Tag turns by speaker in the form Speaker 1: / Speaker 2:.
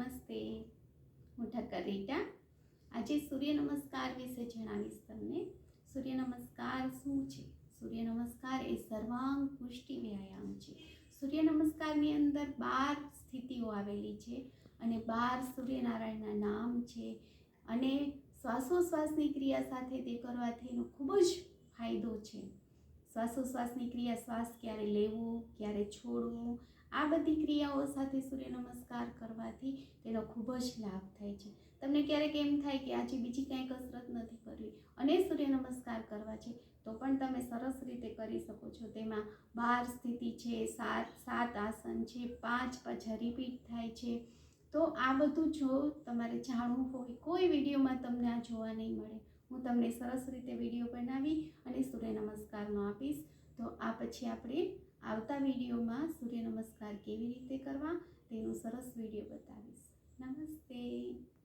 Speaker 1: નમસ્તે, હું ઠક્કર રીટા. આજે સૂર્ય નમસ્કાર વિશે જણાવીશ તમને. સૂર્ય નમસ્કાર શું છે? સૂર્ય નમસ્કાર એ સર્વાંગ પુષ્ટિ વ્યાયામ છે. સૂર્ય નમસ્કારની અંદર 12 સ્થિતિઓ આવેલી છે અને 12 સૂર્યનારાયણના નામ છે અને શ્વાસોશ્વાસની ક્રિયા સાથે તે કરવાથી એનો ખૂબ જ ફાયદો છે. શ્વાસોશ્વાસની ક્રિયા, શ્વાસ ક્યારે લેવો, ક્યારે છોડવો, આ બધી ક્રિયાઓ સાથે સૂર્ય નમસ્કાર કરવાથી તેનો ખૂબ જ લાભ થાય છે. તમને ક્યારેક એમ થાય કે આજે બીજી કાંઈ કસરત નથી કરવી અને સૂર્ય નમસ્કાર કરવા છે, તો પણ તમે સરસ રીતે કરી શકો છો. તેમાં 12 સ્થિતિ છે, 7 આસન છે, 5 પાછા રિપીટ થાય છે. તો આ બધું જો તમારે જાણવું હોય, કોઈ વિડીયોમાં તમને આ જોવા નહીં મળે. હું તમને સરસ રીતે વિડીયો બનાવી અને સૂર્ય નમસ્કારનો આપીશ. તો આ પછી આપણે આવતા વિડીયોમાં સૂર્ય નમસ્કાર કેવી રીતે કરવા તેનું સરસ વિડીયો બતાવીશ. નમસ્તે.